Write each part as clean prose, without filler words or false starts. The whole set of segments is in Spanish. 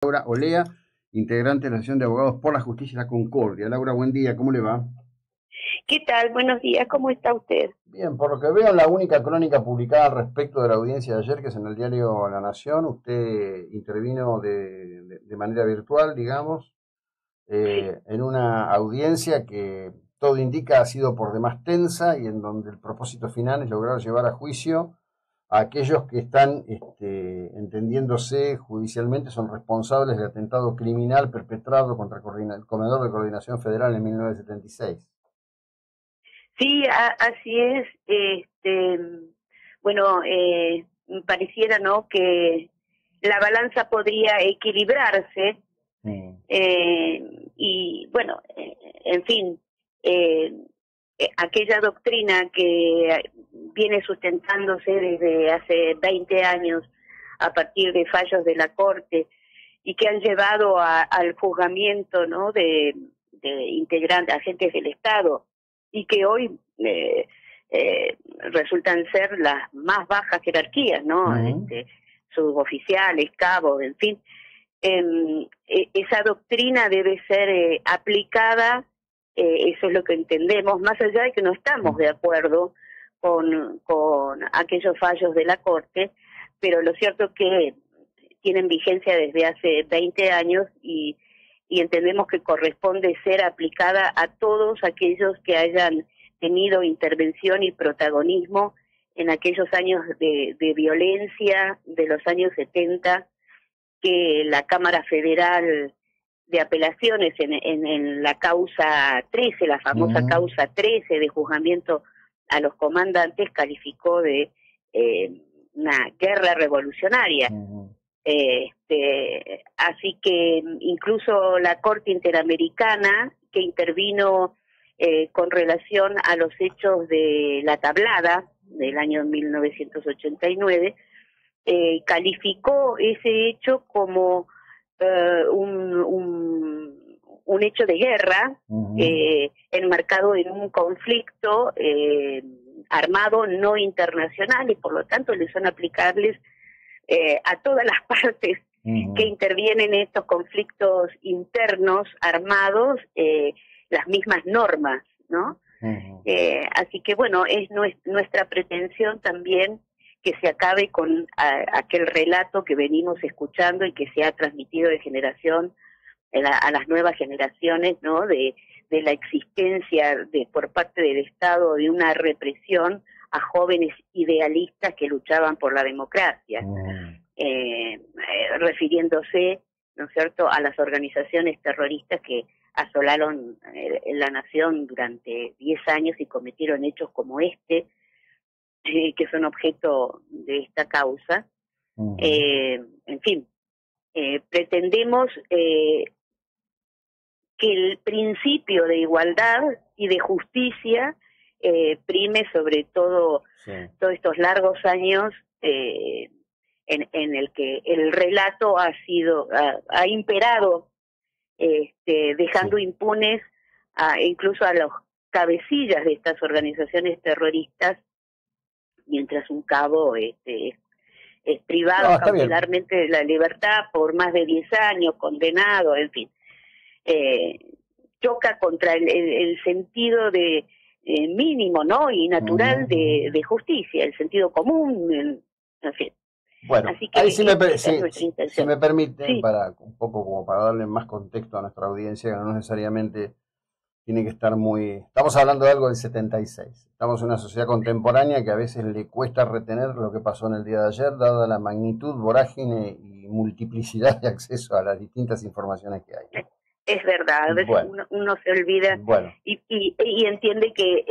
Laura Olea, integrante de la Asociación de Abogados por la Justicia y la Concordia. Laura, buen día, ¿cómo le va? ¿Qué tal? Buenos días, ¿cómo está usted? Bien, por lo que veo en la única crónica publicada al respecto de la audiencia de ayer, que es en el diario La Nación, usted intervino de manera virtual, digamos, Sí, en una audiencia que todo indica ha sido por demás tensa y en donde el propósito final es lograr llevar a juicio a aquellos que están entendiéndose judicialmente son responsables del atentado criminal perpetrado contra el Comedor de Coordinación Federal en 1976. sí, así es. Bueno, pareciera, ¿no?, que la balanza podría equilibrarse Mm, eh, y, bueno, en fin, eh, aquella doctrina que viene sustentándose desde hace 20 años a partir de fallos de la Corte y que han llevado al juzgamiento, ¿no?, de integrantes, agentes del Estado, y que hoy resultan ser las más bajas jerarquías, ¿no? mm, Suboficiales, cabos, en fin. Esa doctrina debe ser aplicada, eso es lo que entendemos, más allá de que no estamos mm. de acuerdo con aquellos fallos de la Corte, pero lo cierto es que tienen vigencia desde hace 20 años y entendemos que corresponde ser aplicada a todos aquellos que hayan tenido intervención y protagonismo en aquellos años de violencia de los años 70, que la Cámara Federal de Apelaciones en la causa 13, la famosa Mm, causa 13 de juzgamiento a los comandantes, calificó de una guerra revolucionaria. mm, Así que incluso la Corte Interamericana, que intervino con relación a los hechos de la Tablada del año 1989, calificó ese hecho como un hecho de guerra mm, enmarcado en un conflicto armado no internacional, y por lo tanto le son aplicables a todas las partes que mm, intervienen en estos conflictos internos armados, las mismas normas, ¿no? mm. Así que bueno, es nuestra pretensión también que se acabe con aquel relato que venimos escuchando y que se ha transmitido de generación a las nuevas generaciones, ¿no? De la existencia por parte del Estado de una represión a jóvenes idealistas que luchaban por la democracia, Mm. refiriéndose, ¿no es cierto?, a las organizaciones terroristas que asolaron la nación durante 10 años y cometieron hechos como que son objeto de esta causa. Mm. En fin, pretendemos que el principio de igualdad y de justicia prime sobre todo Sí. todos estos largos años en el que el relato ha imperado, dejando Sí. impunes incluso a los cabecillas de estas organizaciones terroristas, mientras un cabo es No, privado está bien. cautelarmente de la libertad por más de 10 años, condenado, en fin. Eh, Choca contra el sentido de mínimo, ¿no?, y natural Mm. de justicia, el sentido común, en fin. Bueno, Así ahí que esa es nuestra si intención. me permite, Sí, para un poco como para darle más contexto a nuestra audiencia, que no necesariamente tiene que estar muy... Estamos hablando de algo del 76. Estamos en una sociedad contemporánea que a veces le cuesta retener lo que pasó en el día de ayer, dada la magnitud, vorágine y multiplicidad de acceso a las distintas informaciones que hay, ¿no? es verdad, a veces Bueno, uno se olvida bueno, y entiende que,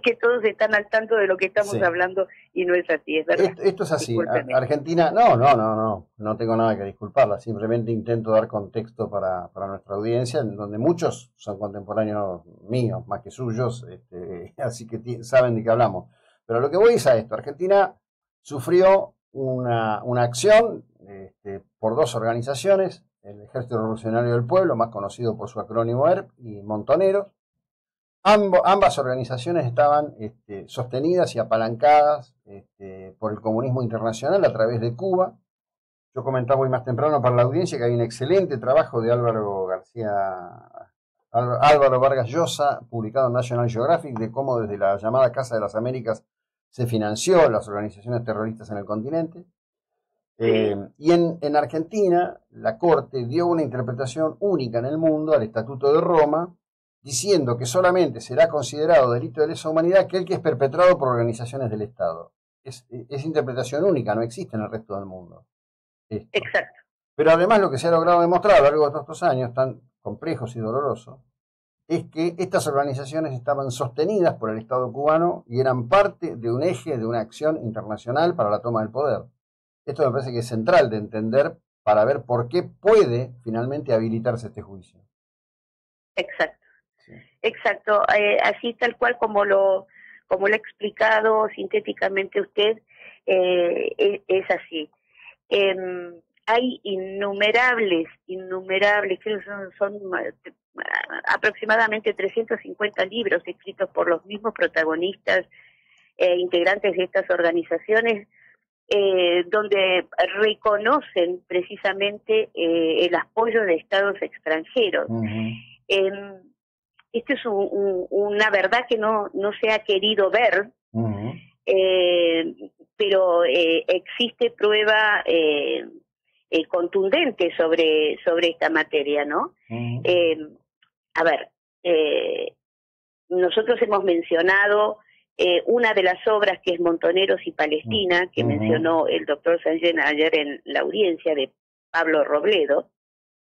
que todos están al tanto de lo que estamos sí. hablando, y no es así, es verdad. Esto es así. Discúlpeme. Argentina, no tengo nada que disculparla. Simplemente intento dar contexto para nuestra audiencia, en donde muchos son contemporáneos míos, más que suyos, así que saben de qué hablamos. Pero lo que voy es a esto. Argentina sufrió una acción por dos organizaciones, el Ejército Revolucionario del Pueblo, más conocido por su acrónimo ERP, y Montoneros. Ambas organizaciones estaban sostenidas y apalancadas por el comunismo internacional a través de Cuba, Yo comentaba hoy más temprano para la audiencia que hay un excelente trabajo de Álvaro Vargas Llosa, publicado en National Geographic, de cómo desde la llamada Casa de las Américas se financió las organizaciones terroristas en el continente. Y en Argentina, la Corte dio una interpretación única en el mundo al Estatuto de Roma, diciendo que solamente será considerado delito de lesa humanidad aquel que es perpetrado por organizaciones del Estado. Es interpretación única, no existe en el resto del mundo. Esto. Exacto. Pero además lo que se ha logrado demostrar a lo largo de todos estos años tan complejos y dolorosos es que estas organizaciones estaban sostenidas por el Estado cubano y eran parte de un eje de una acción internacional para la toma del poder. Esto me parece que es central de entender para ver por qué puede finalmente habilitarse este juicio. Exacto, sí. Exacto, así tal cual como lo ha explicado sintéticamente usted, es así. Hay innumerables, creo que son aproximadamente 350 libros escritos por los mismos protagonistas integrantes de estas organizaciones, donde reconocen precisamente el apoyo de estados extranjeros. Esto es una verdad que no se ha querido ver, pero existe prueba contundente sobre esta materia, ¿no? A ver, nosotros hemos mencionado una de las obras que es Montoneros y Palestina, que mencionó el doctor Sánchez ayer en la audiencia de Pablo Robledo,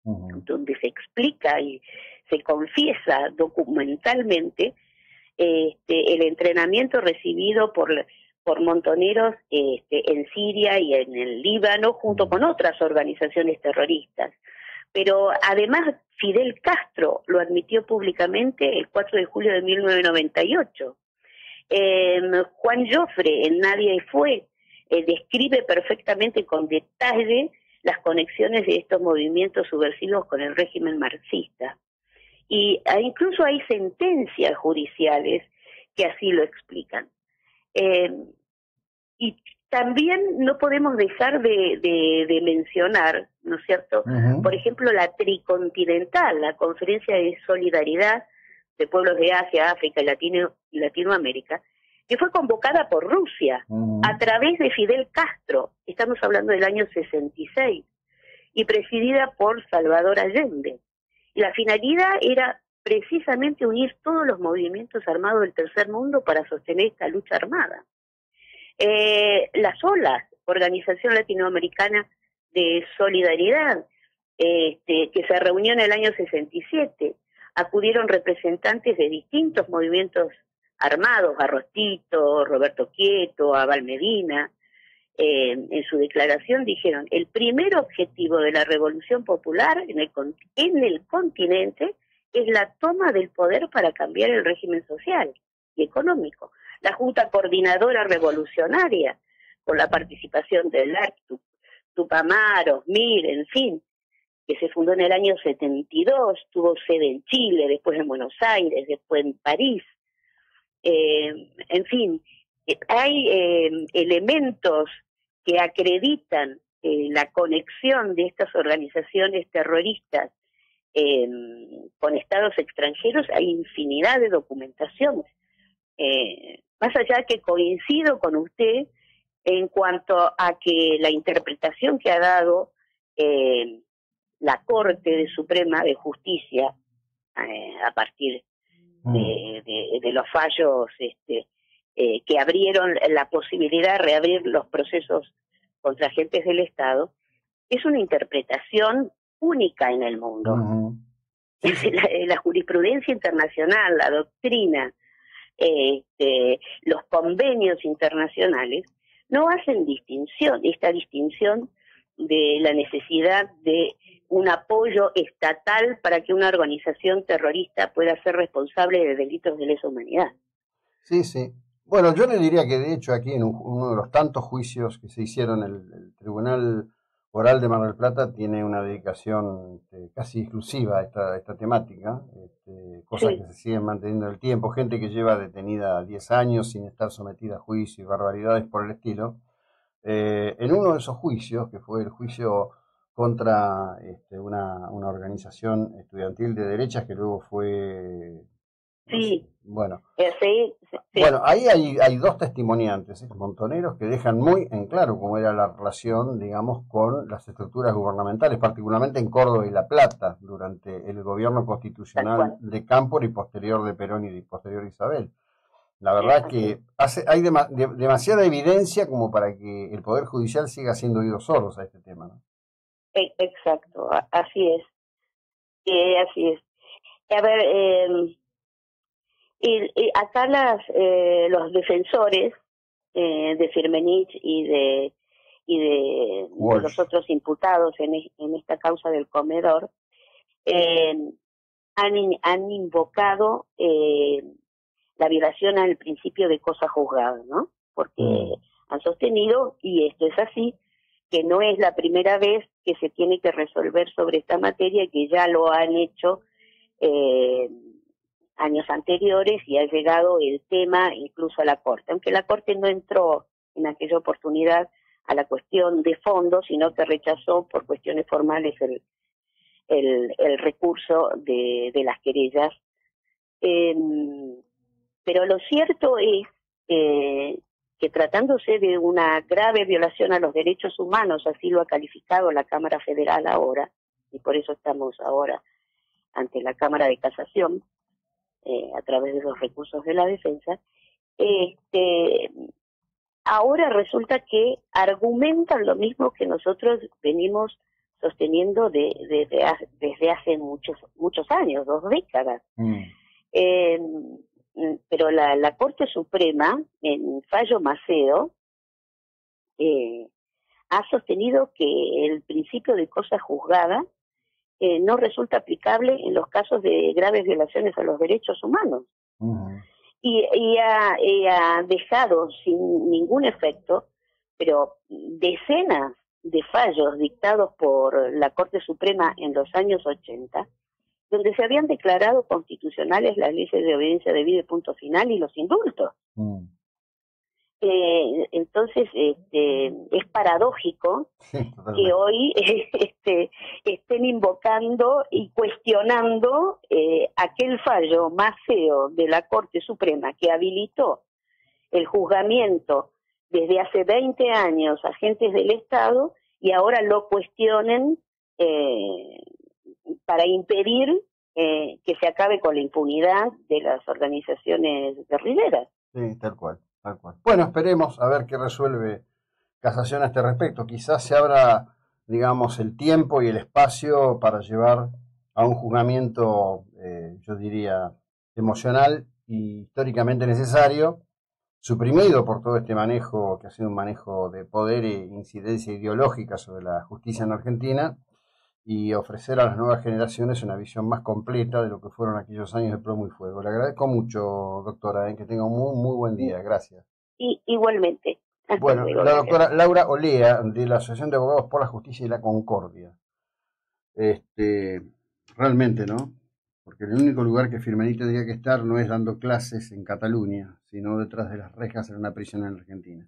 donde se explica y se confiesa documentalmente el entrenamiento recibido por montoneros en Siria y en el Líbano, junto con otras organizaciones terroristas. Pero además Fidel Castro lo admitió públicamente el 4 de julio de 1998. Juan Joffre, en Nadie fue, describe perfectamente con detalle las conexiones de estos movimientos subversivos con el régimen marxista. Y incluso hay sentencias judiciales que así lo explican. Y también no podemos dejar de mencionar, ¿no es cierto?, por ejemplo, la Tricontinental, la Conferencia de Solidaridad de Pueblos de Asia, África y Latinoamérica, que fue convocada por Rusia a través de Fidel Castro, estamos hablando del año 66, y presidida por Salvador Allende. Y la finalidad era precisamente unir todos los movimientos armados del tercer mundo para sostener esta lucha armada. Las OLAS, Organización Latinoamericana de Solidaridad, que se reunió en el año 67, acudieron representantes de distintos movimientos armados, Arrostito, Roberto Quieto, Abal Medina. En su declaración dijeron: el primer objetivo de la revolución popular en el continente es la toma del poder para cambiar el régimen social y económico. La Junta Coordinadora Revolucionaria, con la participación del ARC, Tupamar, Osmir, en fin, que se fundó en el año 72, tuvo sede en Chile, después en Buenos Aires, después en París. En fin, hay elementos que acreditan la conexión de estas organizaciones terroristas con estados extranjeros. Hay infinidad de documentaciones. Más allá que coincido con usted en cuanto a que la interpretación que ha dado la Corte Suprema de Justicia a partir de los fallos que abrieron la posibilidad de reabrir los procesos contra agentes del Estado, es una interpretación única en el mundo. La jurisprudencia internacional, la doctrina, los convenios internacionales no hacen esta distinción de la necesidad de un apoyo estatal para que una organización terrorista pueda ser responsable de delitos de lesa humanidad. Sí, sí. Bueno, yo le diría que de hecho aquí en uno de los tantos juicios que se hicieron, el Tribunal Oral de Mar del Plata tiene una dedicación casi exclusiva a esta temática, cosas que se siguen manteniendo en el tiempo, gente que lleva detenida 10 años sin estar sometida a juicio y barbaridades por el estilo. en uno de esos juicios, que fue el juicio contra una organización estudiantil de derechas que luego fue, no sé, Sí, bueno, sí, sí, bueno, ahí hay dos testimoniantes, montoneros, que dejan muy en claro cómo era la relación, digamos, con las estructuras gubernamentales, particularmente en Córdoba y La Plata, durante el gobierno tal constitucional cual. de Cámpora y posterior de Perón y posterior de Isabel. La verdad es Así que hay demasiada evidencia como para que el Poder Judicial siga haciendo oídos sordos a este tema, ¿no? Exacto, así es, así es. A ver, y acá los defensores de Firmenich y de los Walsh. otros imputados en esta causa del comedor eh, han invocado la violación al principio de cosa juzgada, ¿no? Porque Mm. han sostenido, y esto es así, que no es la primera vez que se tiene que resolver sobre esta materia, que ya lo han hecho eh, años anteriores y ha llegado el tema incluso a la Corte, aunque la Corte no entró en aquella oportunidad a la cuestión de fondo, sino que rechazó por cuestiones formales el recurso de las querellas. Eh, pero lo cierto es que tratándose de una grave violación a los derechos humanos, así lo ha calificado la Cámara Federal ahora, y por eso estamos ahora ante la Cámara de Casación, a través de los recursos de la defensa, este, ahora resulta que argumentan lo mismo que nosotros venimos sosteniendo desde hace muchos años, 2 décadas. Mm. Eh, pero la Corte Suprema, en fallo Maceo, eh, ha sostenido que el principio de cosa juzgada no resulta aplicable en los casos de graves violaciones a los derechos humanos. Mm. Y ha dejado sin ningún efecto, pero decenas de fallos dictados por la Corte Suprema en los años 80, donde se habían declarado constitucionales las leyes de obediencia debida y punto final y los indultos. Mm. Entonces, es paradójico Sí, que totalmente. hoy estén invocando y cuestionando aquel fallo más feo de la Corte Suprema que habilitó el juzgamiento desde hace 20 años a agentes del Estado y ahora lo cuestionen eh, para impedir que se acabe con la impunidad de las organizaciones guerrilleras. Sí, tal cual, tal cual. Bueno, esperemos a ver qué resuelve Casación a este respecto. Quizás se abra, digamos, el tiempo y el espacio para llevar a un juzgamiento, yo diría, emocional y históricamente necesario, suprimido por todo este manejo, que ha sido un manejo de poder e incidencia ideológica sobre la justicia en Argentina, y ofrecer a las nuevas generaciones una visión más completa de lo que fueron aquellos años de plomo y fuego. Le agradezco mucho, doctora, que tenga un muy buen día. Gracias. Y igualmente, hasta Bueno, luego, la gracias. doctora Laura Olea, de la Asociación de Abogados por la Justicia y la Concordia. Este, realmente, ¿no? Porque el único lugar que Firmenich tendría que estar no es dando clases en Cataluña, sino detrás de las rejas en una prisión en Argentina.